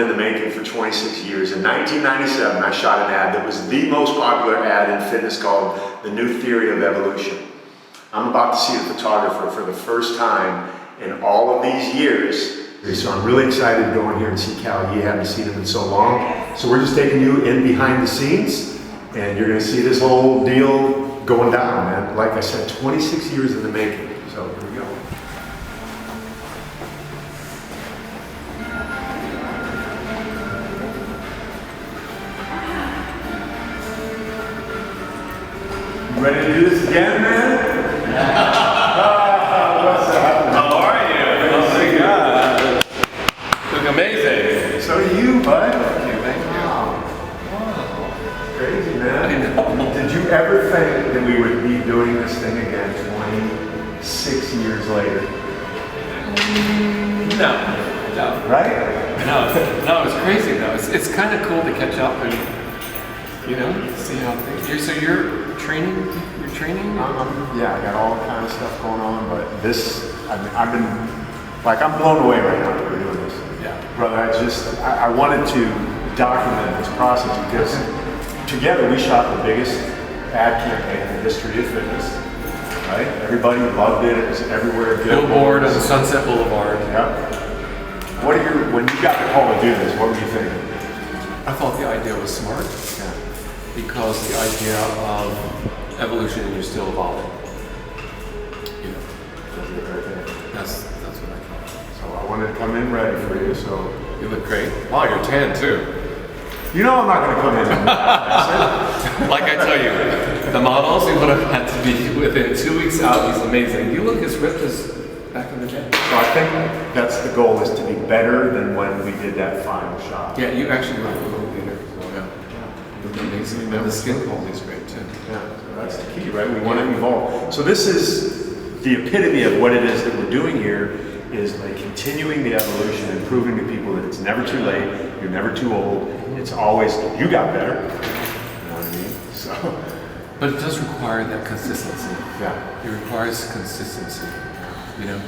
been in the making for 26 years. In 1997, I shot an ad that was the most popular ad in fitness called The New Theory of Evolution. I'm about to see the photographer for the first time in all of these years. So I'm really excited to go in here and see Kal Yee. I haven't seen him in so long. So we're just taking you in behind the scenes, and you're gonna see this whole deal going down, man. Like I said, 26 years in the making. So here we go. You ready to do this again, man? What's up? How are you? Oh my God. Look amazing. So do you, bud. Thank you. Wow. Crazy, man. I know. Did you ever think that we would be doing this thing again 26 years later? No. Right? No, it's crazy though. It's kind of cool to catch up and, you know, see how things. So you're training? You're training? Yeah, I got all kind of stuff going on, but this, I've been, like, I'm blown away right now that we're doing this. Yeah. Brother, I wanted to document this process because together we shot the biggest ad campaign in the history of fitness, right? Everybody loved it, it was everywhere. Billboard on Sunset Boulevard. Yeah. When you got the call to do this, what were you thinking? I thought the idea was smart. Yeah. Because the idea of evolution and you're still evolving. You know. That's what I thought. So I wanted to come in ready for you, so. You look great. Wow, you're tan too. You know I'm not going to come in. Like I tell you, the models you would have had to be within 2 weeks out. He's amazing. You look as ripped as back in the day. So I think that's the goal, is to be better than when we did that final shot. Yeah, you actually look a little leaner. Yeah. You look amazing. And the skin quality is great too. Yeah, so that's the key, right? We want to evolve. So this is the epitome of what it is that we're doing here, is like continuing the evolution and proving to people that it's never too late, you're never too old, it's always, you got better. You know what I mean? So. But it does require that consistency. Yeah. It requires consistency. You know?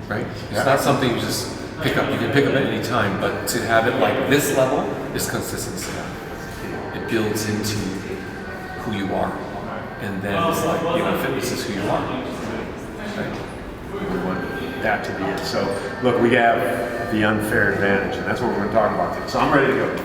Right? Yeah. It's not something you just pick up. You can pick up at any time, but to have it like this level is consistency. It builds into who you are. And then it's like, you know, fitness is who you are. Right? We want that to be it. So look, we have the unfair advantage, and that's what we're going to talk about today. So I'm ready to go.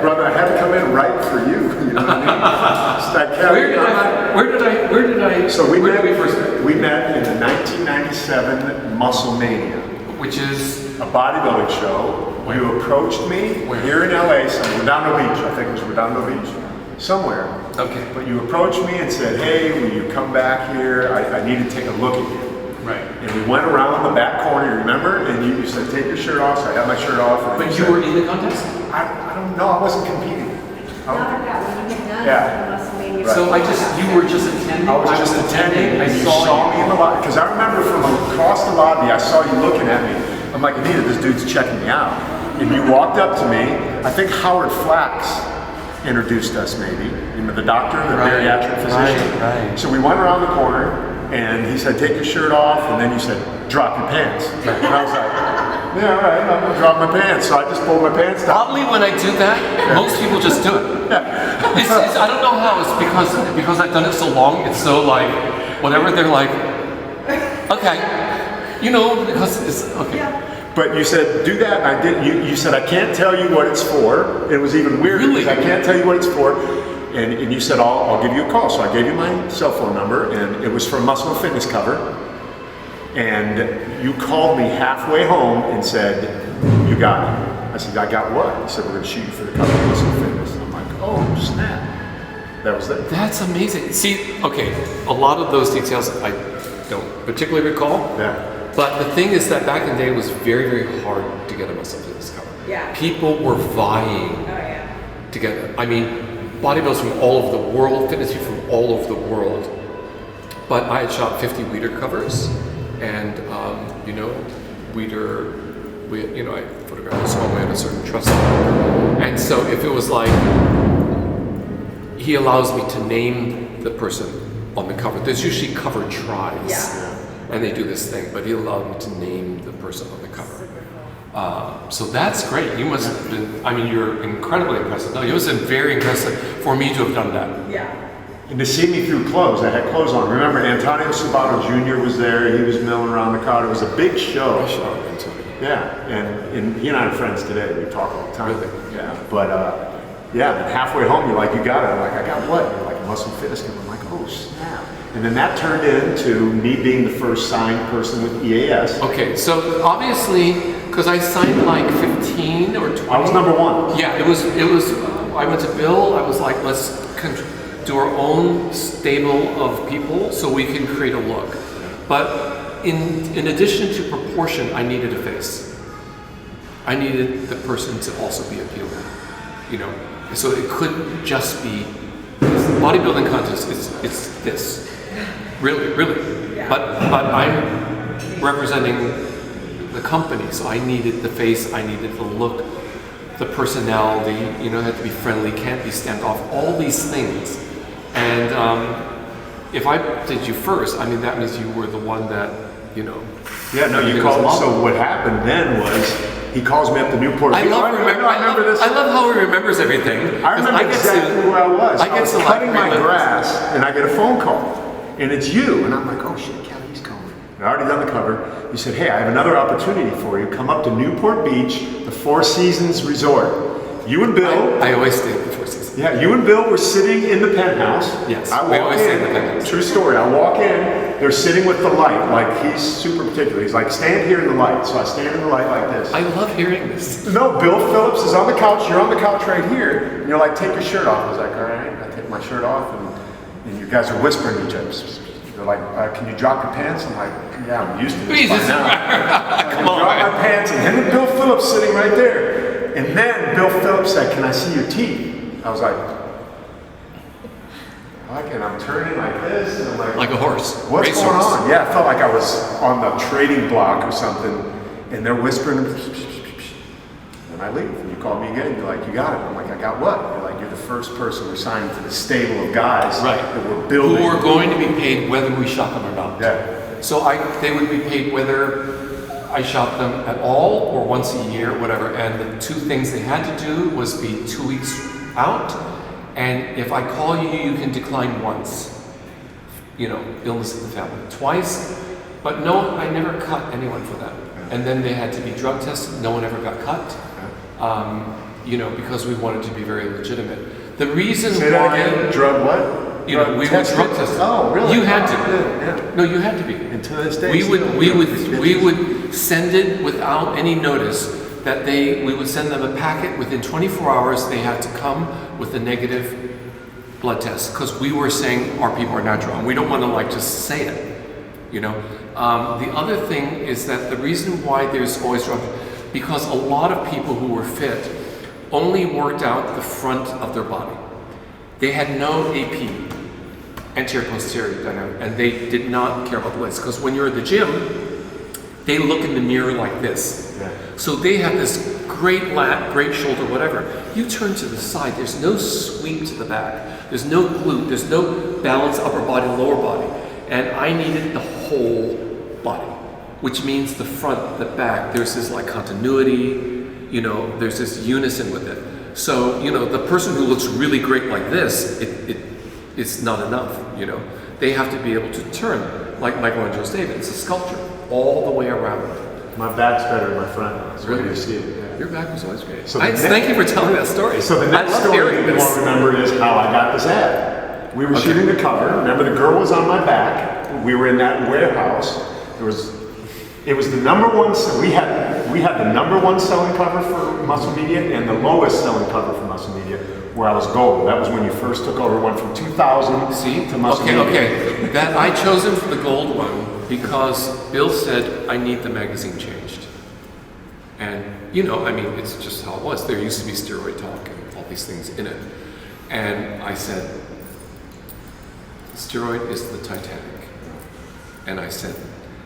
Brother, I had to come in right for you. You know what I mean? Where did I? So we where did we first meet? We met in the 1997 Muscle Mania, Which is a bodybuilding show. Where? You approached me Where? here in LA, Redondo Beach. I think it was Redondo Beach, somewhere. okay. But you approached me and said, "Hey, will you come back here? I need to take a look at you." Right. And we went around the back corner, you remember? And you said, "Take your shirt off." So I got my shirt off. And But said, you were in the contest. I don't know. I wasn't competing. Not that when you had done Yeah. the Muscle Mania. Right. So you were just attending. I was just attending, and you saw me in the lobby. Because I remember from across the lobby, I saw you looking at me. I'm like, Anita, this dude's checking me out. And you walked up to me. I think Howard Flax introduced us, maybe. You know, the doctor, the bariatric physician. Right. So we went around the corner, and he said, "Take your shirt off," and then you said, "Drop your pants." And I was like, "Yeah, all right, I'm gonna drop my pants." So I just pulled my pants down. Probably when I do that, most people just do it. It's, I don't know how. It's because I've done it so long. It's so like whatever. They're like, okay, you know, because it's okay. But you said, do that, and I did. You said, "I can't tell you what it's for." It was even weirder, Really? because I can't tell you what it's for. And you said, I'll give you a call. So I gave you my cell phone number, and it was for a Muscle and Fitness cover. And you called me halfway home and said, "You got it." I said, "I got what?" He said, "We're going to shoot you for the cover of Muscle and Fitness." snap. That was it. That's amazing. See, okay, a lot of those details I don't particularly recall. Yeah. But the thing is that back in the day, it was very, very hard to get a muscle fitness cover. Yeah. People were vying Oh, yeah. to get it. I mean, bodybuilders from all over the world, fitness people from all over the world. But I had shot 50 Weider covers, and you know, Weider, I photographed this one, we had a certain trust. And so if it was like, he allows me to name the person on the cover. There's usually cover tries, Yeah. and they do this thing, but he allowed me to name the person on the cover. So that's great. You must have been, I mean, you're incredibly impressive. No, it was very impressive for me to have done that. Yeah. And to see me through clothes, I had clothes on. Remember, Antonio Sabato Jr. was there. He was milling around the crowd. It was a big show. Yeah, and he and I are friends today. We talk all the time. Really? Yeah, but yeah, then halfway home, you're like, you got it. I'm like, I got what? You're like, muscle fitness. I'm like, oh, snap. And then that turned into me being the first signed person with EAS. Okay, so obviously, because I signed like 15 or 20. I was number one. Yeah, it was, I went to Bill, I was like, let's do our own stable of people so we can create a look. But in addition to proportion, I needed a face. I needed the person to also be appealing, you know. So it couldn't just be, bodybuilding contest, it's this. Really. Yeah. But I'm representing the company, so I needed the face, I needed the look, the personality, you know, it had to be friendly, can't be standoff, all these things. And if I did you first, I mean, that means you were the one that, you know. Yeah, no, you called. So what happened then was he calls me up to Newport. I love how he remembers everything. I remember exactly where I was. I was cutting my grass, and I get a phone call, and it's you. And I'm like, oh shit, Kal Yee's calling. I already done the cover. He said, hey, I have another opportunity for you. Come up to Newport Beach, the Four Seasons Resort. You and Bill. I always stay at the Four Seasons. Yeah, you and Bill were sitting in the penthouse. Yes, I we walk always stay in the in. penthouse. True story. I walk in. They're sitting with the light. Like, he's super particular. He's like, stand here in the light. So I stand in the light like this. I love hearing this. No, Bill Phillips is on the couch. You're on the couch right here. And you're like, take your shirt off. I was like, all right. I take my shirt off, and you guys are whispering to each other. They're like, can you drop your pants? I'm like, yeah, I'm used to this by now. Come on. Drop my pants, and then Bill Phillips sitting right there. And then Bill Phillips said, can I see your teeth? I was like, and I'm turning like this, and I'm like a horse. What's going on? Yeah, I felt like I was on the trading block or something, and they're whispering, and I leave. And you call me again, you're like, you got it. I'm like, I got what? You're like, you're the first person we're signing to the stable of guys that we're building. Who are going to be paid whether we shot them or not. Yeah. So they would be paid whether I shot them at all or once a year, whatever. And the two things they had to do was be 2 weeks out. And if I call you, you can decline once. You know, illness in the family. Twice, but no, I never cut anyone for that. And then they had to be drug tested. No one ever got cut. You know, because we wanted to be very legitimate. The reason Say that again. Drug what? You know, we were drug tested. Oh, really? You had to. Yeah. No, you had to be. And to this day, we would send it without any notice. That we would send them a packet within 24 hours. They had to come with a negative blood test because we were saying our people are natural, and we don't want to like just say it, you know. The other thing is that the reason why there's always drugs, because a lot of people who were fit only worked out the front of their body. They had no AP, anterior posterior dynamic, and they did not care about the legs because when you're at the gym, they look in the mirror like this. Yeah. So they have this great lat, great shoulder, whatever. You turn to the side, there's no sweep to the back. There's no glute, there's no balance upper body, lower body. And I needed the whole body, which means the front, the back, there's this like continuity, you know, there's this unison with it. So, you know, the person who looks really great like this, it's not enough, you know. They have to be able to turn, like Michelangelo's David, it's a sculpture, all the way around. My back's better than my front. It's Really? really to see it. Yeah. Your back was always great. So Thank you for telling that story. So the next story you won't remember is how I got this ad. We were shooting the cover. Remember, the girl was on my back. We were in that warehouse. It was the number one. We had the number one selling cover for Muscle Media and the lowest selling cover for Muscle Media where I was gold. That was when you first took over. Went from 2000 to must Okay. That I chose him for the gold one because Bill said I need the magazine changed. And I mean, it's just how it was. There used to be steroid talk and all these things in it. And I said, steroid is the Titanic. And I said,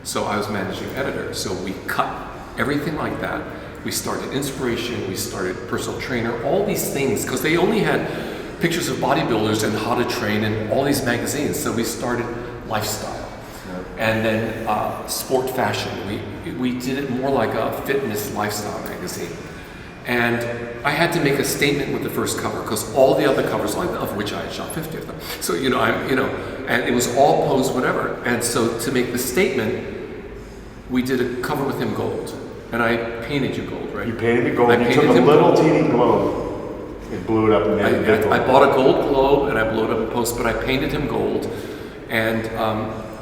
so I was managing editor. So we cut everything like that. We started inspiration, we started personal trainer, all these things, because they only had pictures of bodybuilders and how to train and all these magazines. So we started lifestyle. And then sport fashion. We did it more like a fitness lifestyle magazine. And I had to make a statement with the first cover because all the other covers, of which I had shot 50 of them. So and it was all posed whatever. And so to make the statement, we did a cover with him gold, and I painted you gold, right? You painted it gold. I You painted took a him little gold. teeny globe and blew it up and made it big. I bought a gold globe and I blew it up in post, but I painted him gold, and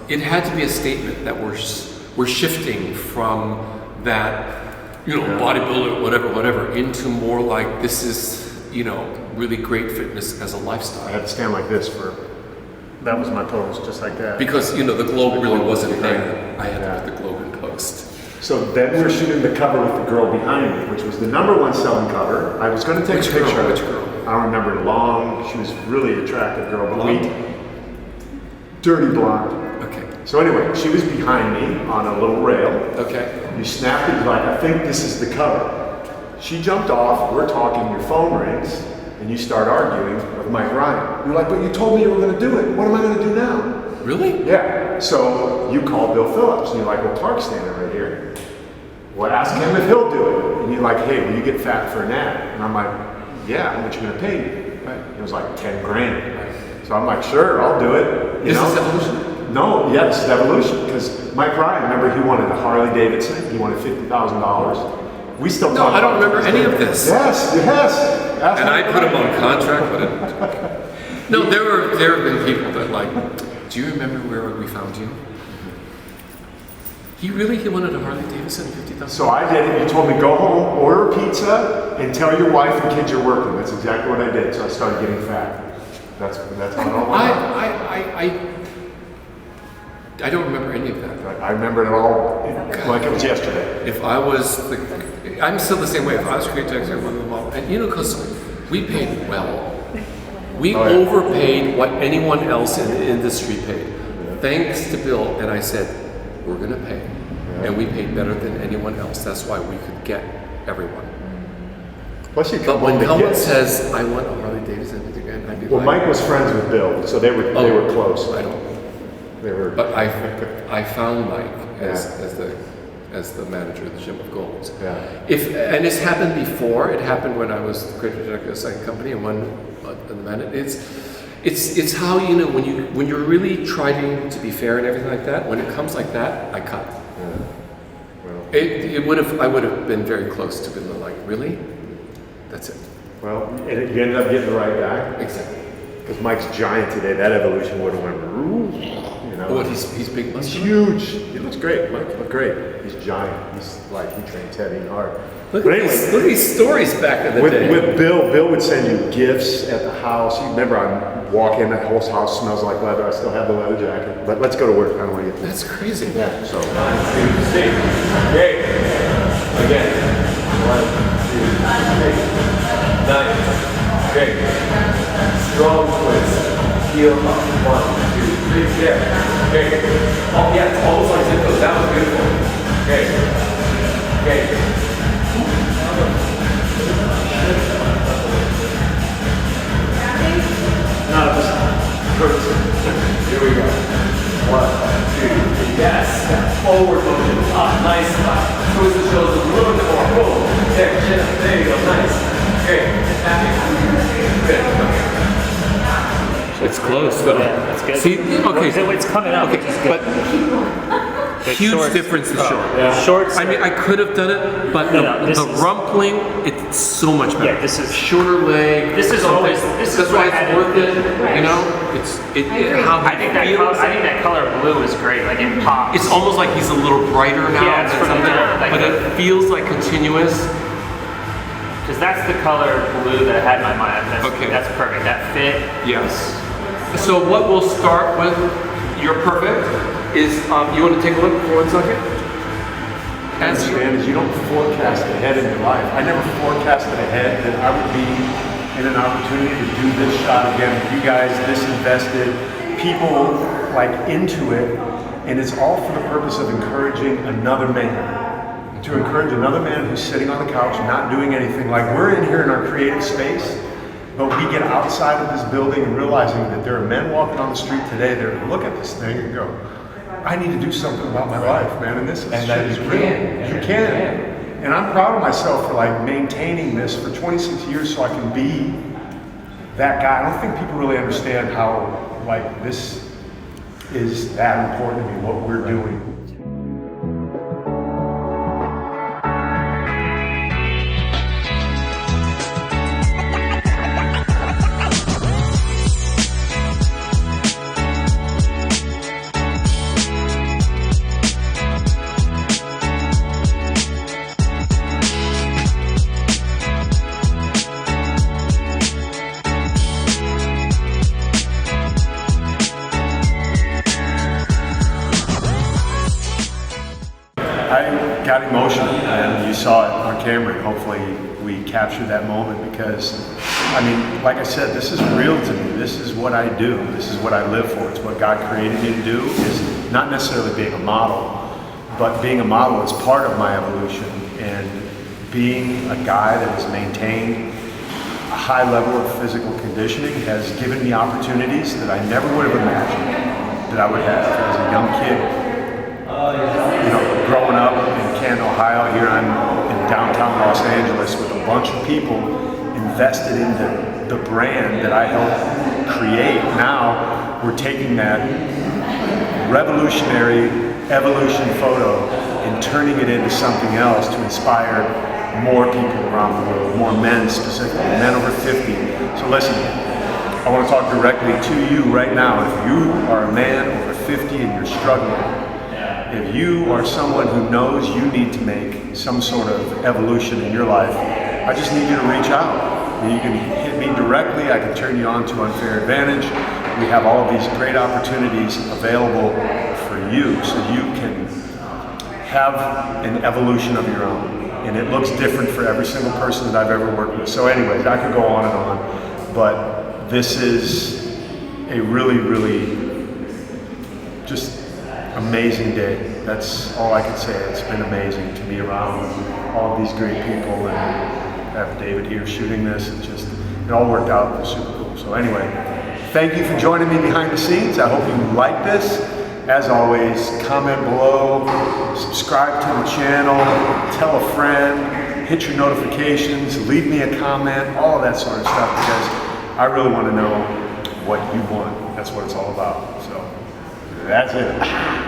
it had to be a statement that we're shifting from that, bodybuilder, whatever, into more like this is, really great fitness as a lifestyle. I had to stand like this that was my pose, just like that. Because, the globe really wasn't there. I had to put the globe in post. So then we were shooting the cover with the girl behind me, which was the #1 selling cover. I was going to take a picture of Which her. girl? I don't remember. Long. She was a really attractive girl, but dirty blonde. Okay. So anyway, she was behind me on a little rail. Okay. You snapped it, you're like, I think this is the cover. She jumped off, we're talking, your phone rings, and you start arguing with Mike Ryan. You're like, but you told me you were going to do it. What am I going to do now? Really? Yeah. So you call Bill Phillips, and you're like, well, Clark's standing right here. Well, ask him if he'll do it. And you're like, hey, will you get fat for an ad? And I'm like, yeah, how much you going to pay me? Right. It was like 10 grand. Right. So I'm like, sure, I'll do it. Is this Evolution? No, yeah, this is Evolution. Because Mike Ryan, remember, he wanted a Harley Davidson. He wanted $50,000. We still talk I don't about remember any of this. Yes. Ask And I Mike put him Ryan. on contract, but no, there have been people that do you remember where we found you? He wanted a Harley Davidson, $50,000. So I did it. You told me go home, order a pizza, and tell your wife and kids you're working. That's exactly what I did. So I started getting fat. That's how it all went. I don't remember any of that. I remember it all like it was yesterday. If I was I'm still the same way. If I was creative director, one of the model, and because we paid well. We overpaid what anyone else in the industry paid. Thanks to Bill, and I said, we're going to pay. And we paid better than anyone else. That's why we could get everyone. Plus you But when someone says, I want a Harley Davidson, I'd be like, Mike was friends with Bill, so they were close. I don't. They were. But I found Mike as the manager of the Gym of Gold. Yeah. And this happened before. It happened when I was the creative director of the second company, and it's how when you're really trying to be fair and everything like that. When it comes like that, I cut. Yeah. Well. I would have been very close to being like, really? That's it. Well, and you ended up getting the right guy. Exactly. Because Mike's giant today. That Evolution would have went. What, he's big, He's muscular? huge. He looks great. Mike looked great. He's giant. He's like, he trains heavy and hard. Look at these stories back in the day. With Bill would send you gifts at the house. You remember, I walk in, that whole house smells like leather. I still have the leather jacket. But let's go to work. I don't want to get That's crazy. Yeah, so. Stay. Great. Again. 1, 2, 3. Nice. Great. Strong twist. Heel up. 1, 2, 3. There. Great. Oh, yeah, it's almost like Zippos. That was beautiful. Great. Great. No, just curves. Here we go. 1, 2, 3. Yes. Forward motion. Up. Nice. Twist the shoulders a little bit more. Boom. There. Chin up. There you go. Nice. Great. Happy. Good. It's close, though. Yeah, that's good. See, okay. It's coming out, which is good. But huge shorts. difference in short. Shorts. I mean, I could have done it, but No, this the is- rumpling, it's so much better. Yeah, this is- shorter leg. This is always- this is that's what why I had it's worth it. Right. You know, how I think that feels. color blue is great. Like it pops. It's almost like he's a little brighter now. Yeah, it's than for the something, middle, like but the- it feels like continuous. because that's the color blue that I had in my mind. That's perfect. That fit. Yes. So what we'll start with, you're perfect, is you want to take a look for 1 second? Understand is you don't forecast ahead in your life. I never forecasted ahead that I would be in an opportunity to do this shot again with you guys, this invested, people like into it, and it's all for the purpose of encouraging another man. To encourage another man who's sitting on the couch not doing anything. Like we're in here in our creative space, but we get outside of this building and realizing that there are men walking on the street today that look at this thing and go, I need to do something about my life, man, and this is real. You can. And I'm proud of myself for like maintaining this for 26 years so I can be that guy. I don't think people really understand how like this is that important to me, what we're doing. I got emotional, and you saw it on camera, and hopefully we captured that moment because, I mean, like I said, this is real to me. This is what I do. This is what I live for. It's what God created me to do, is not necessarily being a model, but being a model is part of my evolution, and being a guy that has maintained a high level of physical conditioning has given me opportunities that I never would have imagined that I would have as a young kid. You know, growing up in Canton, Ohio, here I'm in downtown Los Angeles with a bunch of people invested in the brand that I helped create. Now we're taking that revolutionary evolution photo and turning it into something else to inspire more people around the world, more men specifically, men over 50. So listen, I want to talk directly to you right now. If you are a man over 50 and you're struggling, if you are someone who knows you need to make some sort of evolution in your life, I just need you to reach out. You can hit me directly. I can turn you on to Unfair Advantage. We have all of these great opportunities available for you so you can have an evolution of your own. And it looks different for every single person that I've ever worked with. So anyways, I could go on and on, but this is a really, really just amazing day. That's all I can say. It's been amazing to be around all of these great people and have David here shooting this. It all worked out. It was super cool. So anyway, thank you for joining me behind the scenes. I hope you like this. As always, comment below, subscribe to the channel, tell a friend, hit your notifications, leave me a comment, all of that sort of stuff, because I really want to know what you want. That's what it's all about. So that's it.